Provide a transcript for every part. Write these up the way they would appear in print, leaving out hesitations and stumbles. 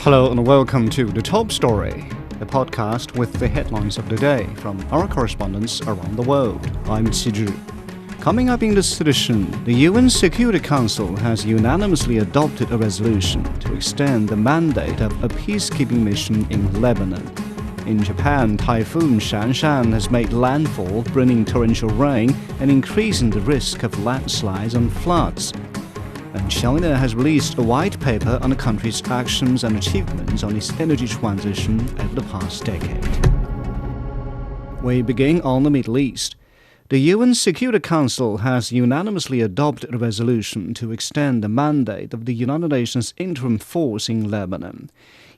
Hello and welcome to The Top Story, the podcast with the headlines of the day from our correspondents around the world. I'm Qizhi. Coming up in this edition, the UN Security Council has unanimously adopted a resolution to extend the mandate of a peacekeeping mission in Lebanon. In Japan, Typhoon Shanshan has made landfall, bringing torrential rain and increasing the risk of landslides and floods. And China has released a white paper on the country's actions and achievements on its energy transition over the past decade. We begin on the Middle East. The UN Security Council has unanimously adopted a resolution to extend the mandate of the United Nations Interim Force in Lebanon.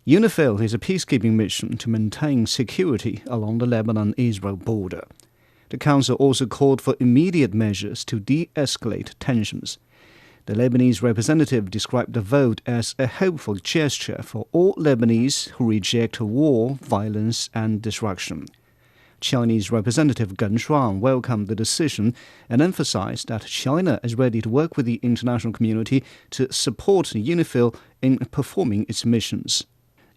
UNIFIL is a peacekeeping mission to maintain security along the Lebanon-Israel border. The Council also called for immediate measures to de-escalate tensions. The Lebanese representative described the vote as a hopeful gesture for all Lebanese who reject war, violence and destruction. Chinese Representative Geng Shuang welcomed the decision and emphasized that China is ready to work with the international community to support UNIFIL in performing its missions.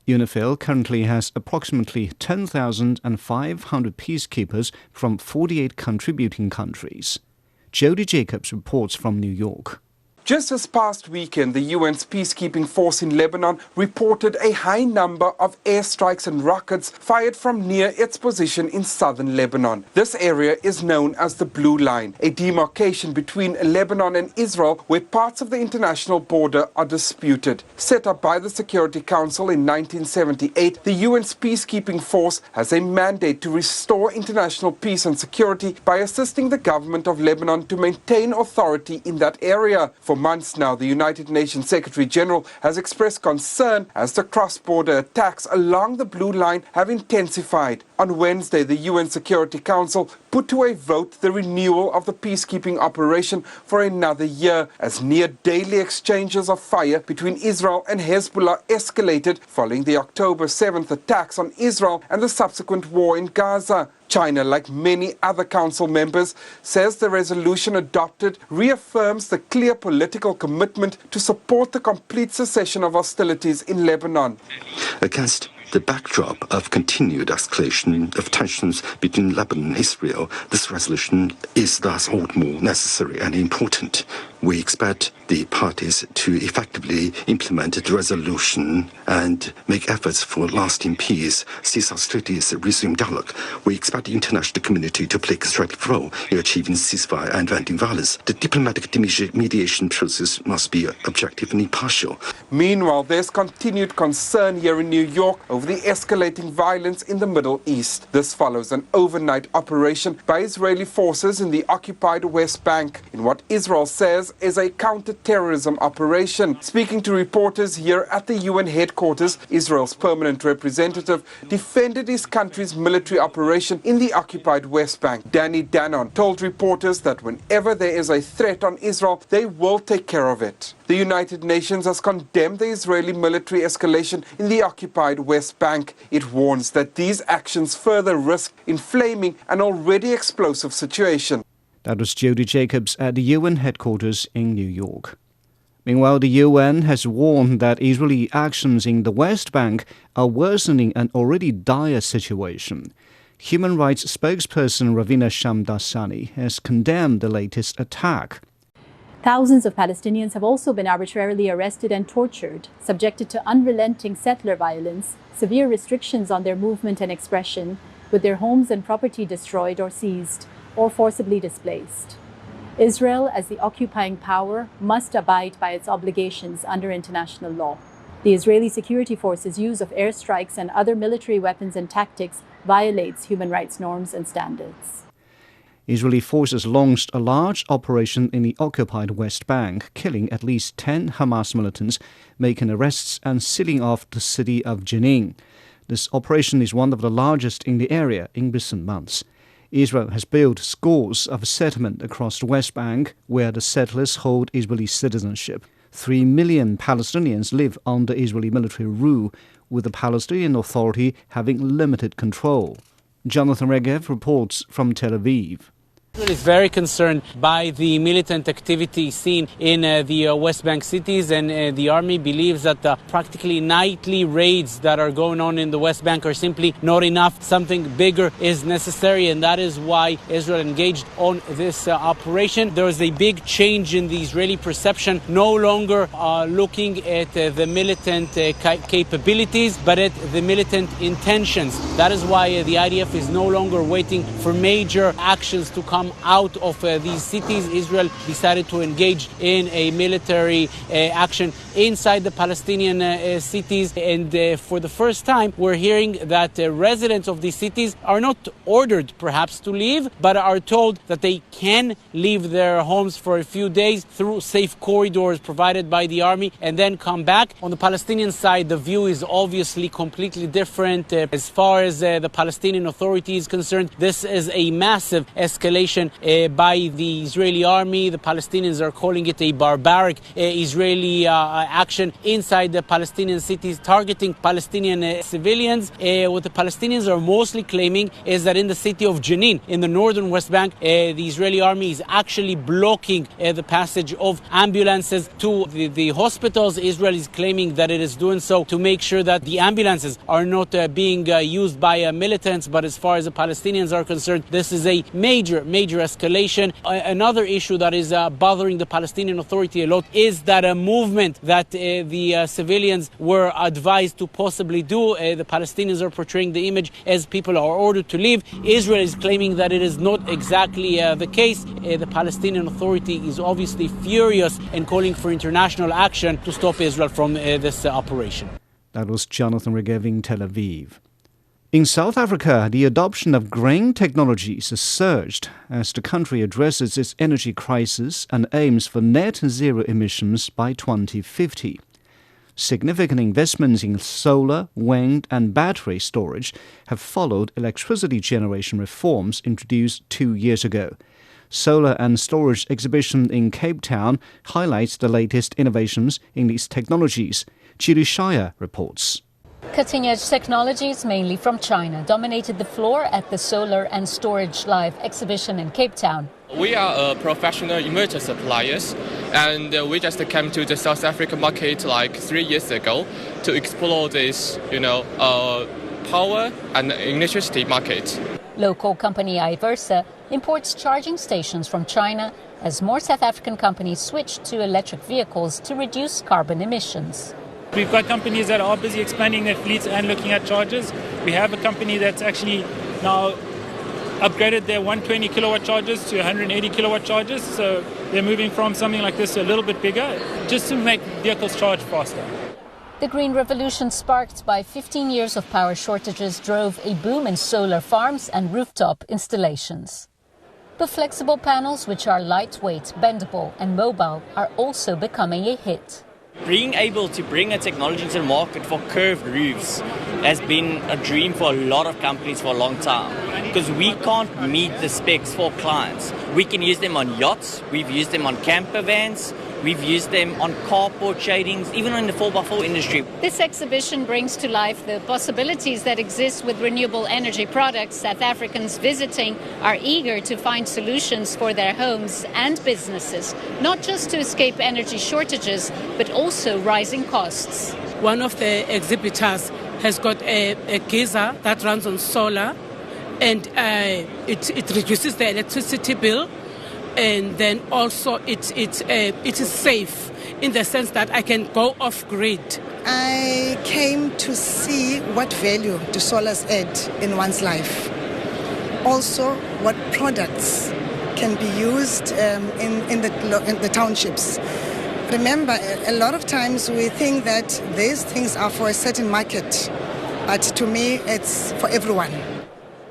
UNIFIL currently has approximately 10,500 peacekeepers from 48 contributing countries. Jody Jacobs reports from New York. Just this past weekend, the UN's peacekeeping force in Lebanon reported a high number of airstrikes and rockets fired from near its position in southern Lebanon. This area is known as the Blue Line, a demarcation between Lebanon and Israel where parts of the international border are disputed. Set up by the Security Council in 1978, the UN's peacekeeping force has a mandate to restore international peace and security by assisting the government of Lebanon to maintain authority in that area. For months now, the United Nations Secretary General has expressed concern as the cross-border attacks along the Blue Line have intensified. On Wednesday, the UN Security Council put to a vote the renewal of the peacekeeping operation for another year, as near-daily exchanges of fire between Israel and Hezbollah escalated following the October 7th attacks on Israel and the subsequent war in Gaza. China, like many other council members, says the resolution adopted reaffirms the clear political commitment to support the complete cessation of hostilities in Lebanon. Against the backdrop of continued escalation of tensions between Lebanon and Israel, this resolution is thus all the more necessary and important. We expect the parties to effectively implement the resolution and make efforts for lasting peace, cease hostilities, resume dialogue. We expect the international community to play a constructive role in achieving ceasefire and ending violence. The diplomatic mediation process must be objective and impartial. Meanwhile, there's continued concern here in New York over the escalating violence in the Middle East. This follows an overnight operation by Israeli forces in the occupied West Bank in what Israel says is a counter-terrorism operation. Speaking to reporters here at the UN headquarters, Israel's permanent representative defended his country's military operation in the occupied West Bank. Danny Danon told reporters that whenever there is a threat on Israel, they will take care of it. The United Nations has condemned the Israeli military escalation in the occupied West Bank. It warns that these actions further risk inflaming an already explosive situation. That was Jody Jacobs at the UN headquarters in New York. Meanwhile, the UN has warned that Israeli actions in the West Bank are worsening an already dire situation. Human rights spokesperson Ravina Shamdasani has condemned the latest attack. Thousands of Palestinians have also been arbitrarily arrested and tortured, subjected to unrelenting settler violence, severe restrictions on their movement and expression, with their homes and property destroyed or seized, or forcibly displaced. Israel, as the occupying power, must abide by its obligations under international law. The Israeli security forces' use of airstrikes and other military weapons and tactics violates human rights norms and standards. Israeli forces launched a large operation in the occupied West Bank, killing at least 10 Hamas militants, making arrests and sealing off the city of Jenin. This operation is one of the largest in the area in recent months. Israel has built scores of settlements across the West Bank where the settlers hold Israeli citizenship. 3 million Palestinians live under Israeli military rule, with the Palestinian Authority having limited control. Jonathan Regev reports from Tel Aviv. Israel is very concerned by the militant activity seen in the West Bank cities, and the army believes that the practically nightly raids that are going on in the West Bank are simply not enough. Something bigger is necessary, and that is why Israel engaged on this operation. There is a big change in the Israeli perception, no longer looking at the militant capabilities, but at the militant intentions. That is why the IDF is no longer waiting for major actions to come out of these cities. Israel decided to engage in a military action inside the Palestinian cities, and for the first time we're hearing that residents of these cities are not ordered perhaps to leave, but are told that they can leave their homes for a few days through safe corridors provided by the army and then come back. On the Palestinian side, the view is obviously completely different. As far as the Palestinian Authority is concerned, this is a massive escalation by the Israeli army. The Palestinians are calling it a barbaric Israeli action inside the Palestinian cities, targeting Palestinian civilians. What the Palestinians are mostly claiming is that in the city of Jenin, in the northern West Bank, the Israeli army is actually blocking the passage of ambulances to the hospitals. Israel is claiming that it is doing so to make sure that the ambulances are not being used by militants, but as far as the Palestinians are concerned, this is a major escalation. Another issue that is bothering the Palestinian Authority a lot is that a movement that the civilians were advised to possibly do. The Palestinians are portraying the image as people are ordered to leave. Israel is claiming that it is not exactly the case. The Palestinian Authority is obviously furious and calling for international action to stop Israel from this operation. That was Jonathan Regev in Tel Aviv. In South Africa, the adoption of green technologies has surged as the country addresses its energy crisis and aims for net zero emissions by 2050. Significant investments in solar, wind and battery storage have followed electricity generation reforms introduced 2 years ago. Solar and Storage exhibition in Cape Town highlights the latest innovations in these technologies. Chili Shire reports. Cutting-edge technologies, mainly from China, dominated the floor at the Solar and Storage Live exhibition in Cape Town. We are professional inverter suppliers, and we just came to the South African market like 3 years ago to explore this, power and electricity market. Local company Iversa imports charging stations from China as more South African companies switch to electric vehicles to reduce carbon emissions. We've got companies that are busy expanding their fleets and looking at chargers. We have a company that's actually now upgraded their 120 kilowatt chargers to 180 kilowatt chargers. So they're moving from something like this to a little bit bigger just to make vehicles charge faster. The green revolution sparked by 15 years of power shortages drove a boom in solar farms and rooftop installations. The flexible panels, which are lightweight, bendable and mobile, are also becoming a hit. Being able to bring a technology to the market for curved roofs has been a dream for a lot of companies for a long time, because we can't meet the specs for clients. We can use them on yachts, we've used them on camper vans, we've used them on carport shadings, even in the 4x4 industry. This exhibition brings to life the possibilities that exist with renewable energy products. South Africans visiting are eager to find solutions for their homes and businesses, not just to escape energy shortages, but also rising costs. One of the exhibitors has got a geyser that runs on solar, and it reduces the electricity bill. And then also it is safe in the sense that I can go off grid. I came to see what value the solars add in one's life. Also, what products can be used in the townships. Remember, a lot of times we think that these things are for a certain market, but to me it's for everyone.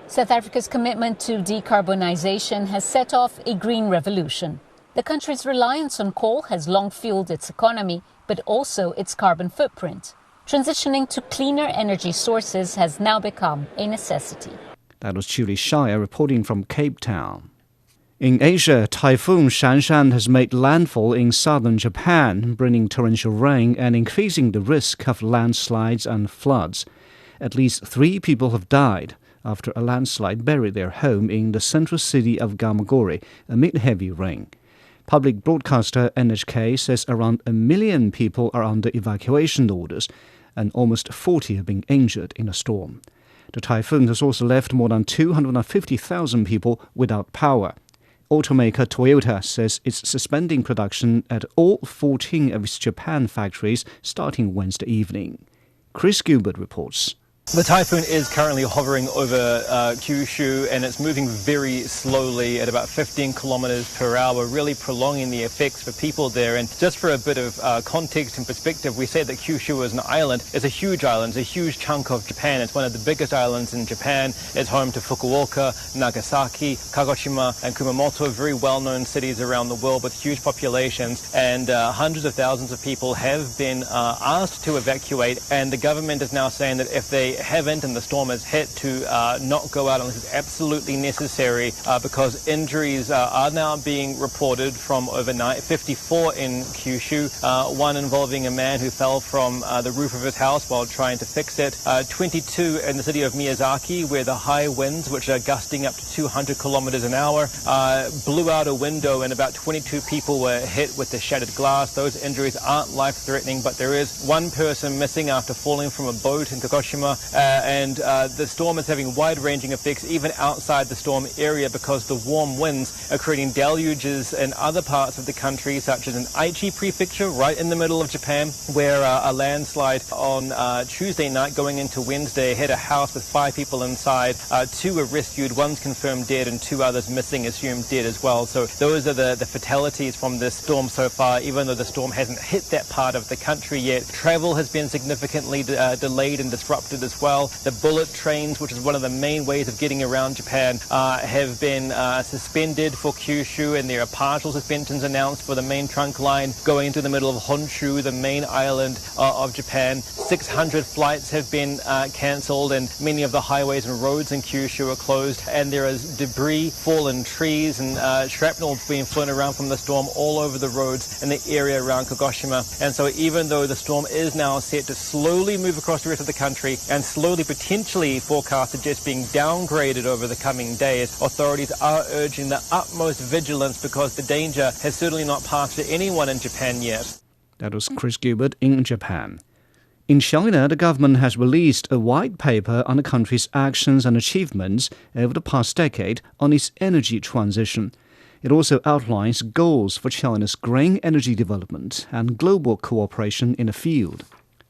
South Africa's commitment to decarbonization has set off a green revolution. The country's reliance on coal has long fueled its economy, but also its carbon footprint. Transitioning to cleaner energy sources has now become a necessity. That was Chili Shire reporting from Cape Town. In Asia, Typhoon Shanshan has made landfall in southern Japan, bringing torrential rain and increasing the risk of landslides and floods. At least 3 people have died. after a landslide buried their home in the central city of Gamagori amid heavy rain. Public broadcaster NHK says around 1 million people are under evacuation orders and almost 40 have been injured in the storm. The typhoon has also left more than 250,000 people without power. Automaker Toyota says it's suspending production at all 14 of its Japan factories starting Wednesday evening. Chris Gilbert reports. The typhoon is currently hovering over Kyushu, and it's moving very slowly at about 15 kilometers per hour, really prolonging the effects for people there. And just for a bit of context and perspective, we say that Kyushu is an island. It's a huge island. It's a huge chunk of Japan. It's one of the biggest islands in Japan. It's home to Fukuoka, Nagasaki, Kagoshima, and Kumamoto, very well-known cities around the world with huge populations. And hundreds of thousands of people have been asked to evacuate. And the government is now saying that if they haven't and the storm has hit, to not go out unless it's absolutely necessary, because injuries are now being reported from overnight. 54 in Kyushu, one involving a man who fell from the roof of his house while trying to fix it. 22 in the city of Miyazaki, where the high winds, which are gusting up to 200 kilometers an hour, blew out a window and about 22 people were hit with the shattered glass. Those injuries aren't life-threatening, but there is one person missing after falling from a boat in Kagoshima. And the storm is having wide-ranging effects even outside the storm area, because the warm winds are creating deluges in other parts of the country, such as in Aichi Prefecture, right in the middle of Japan, where a landslide on Tuesday night going into Wednesday hit a house with 5 people inside. 2 were rescued, one's confirmed dead, and 2 others missing, assumed dead as well. So those are the fatalities from this storm so far, even though the storm hasn't hit that part of the country yet. Travel has been significantly delayed and disrupted as well. The bullet trains, which is one of the main ways of getting around Japan, have been suspended for Kyushu, and there are partial suspensions announced for the main trunk line going into the middle of Honshu, the main island of Japan. 600 flights have been cancelled, and many of the highways and roads in Kyushu are closed, and there is debris, fallen trees, and shrapnel being flown around from the storm all over the roads in the area around Kagoshima. And so even though the storm is now set to slowly move across the rest of the country and slowly potentially forecasted just being downgraded over the coming days, authorities are urging the utmost vigilance, because the danger has certainly not passed to anyone in Japan yet. That was Chris Gilbert in Japan. In China, the government has released a white paper on the country's actions and achievements over the past decade on its energy transition. It also outlines goals for China's green energy development and global cooperation in the field.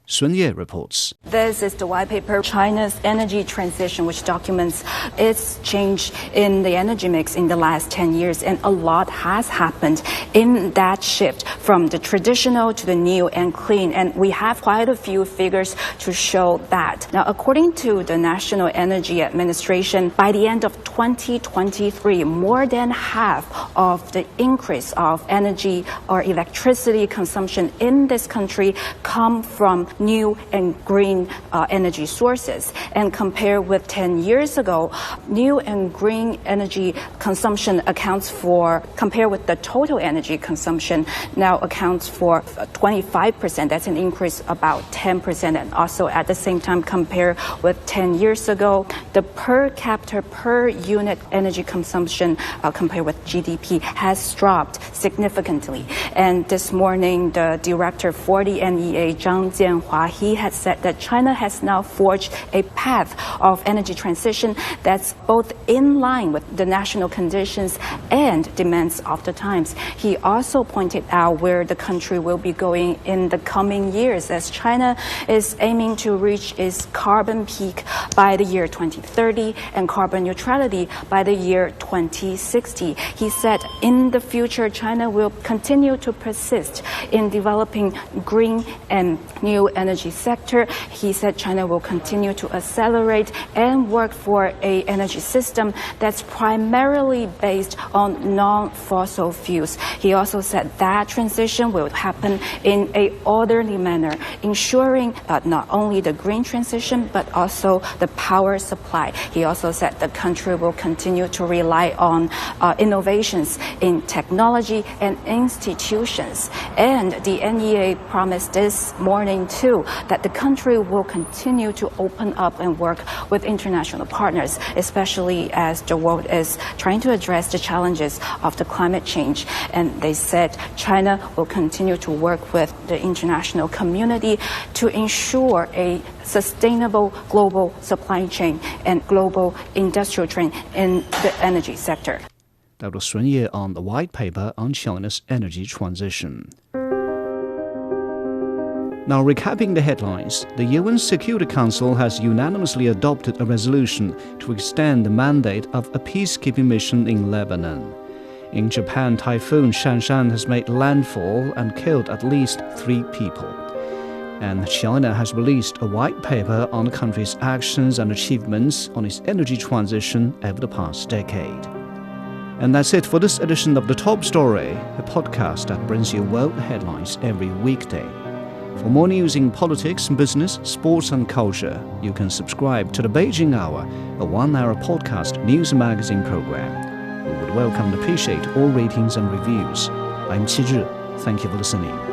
Sun Ye reports. This is the white paper, China's Energy Transition, which documents its change in the energy mix in the last 10 years. And a lot has happened in that shift from the traditional to the new and clean. And we have quite a few figures to show that. Now, according to the National Energy Administration, by the end of 2023, more than half of the increase of energy or electricity consumption in this country come from new and green energy sources. And compared with 10 years ago, new and green energy consumption compared with the total energy consumption, now accounts for 25%. That's an increase about 10%. And also at the same time, compared with 10 years ago, the per capita, per unit energy consumption compared with GDP has dropped significantly. And this morning, the director for the NEA, Zhang Jianhua, he had said that China has now forged a path of energy transition that's both in line with the national conditions and demands of the times. He also pointed out where the country will be going in the coming years, as China is aiming to reach its carbon peak by the year 2030 and carbon neutrality by the year 2060. He said in the future, China will continue to persist in developing green and new energy sector. He said China will continue to accelerate and work for an energy system that's primarily based on non-fossil fuels. He also said that transition will happen in an orderly manner, ensuring not only the green transition but also the power supply. He also said the country will continue to rely on innovations in technology and institutions. And the NEA promised this morning too, that the country will continue to open up and work with international partners, especially as the world is trying to address the challenges of the climate change. And they said China will continue to work with the international community to ensure a sustainable global supply chain and global industrial chain in the energy sector. That was Sun Ye on the White Paper on China's energy transition. Now, recapping the headlines, the UN Security Council has unanimously adopted a resolution to extend the mandate of a peacekeeping mission in Lebanon. In Japan, Typhoon Shanshan has made landfall and killed at least 3 people. And China has released a white paper on the country's actions and achievements on its energy transition over the past decade. And that's it for this edition of The Top Story, a podcast that brings you world headlines every weekday. For more news in politics, business, sports and culture, you can subscribe to the Beijing Hour, a 1-hour podcast news magazine program. We would welcome and appreciate all ratings and reviews. I'm Qi Zhi. Thank you for listening.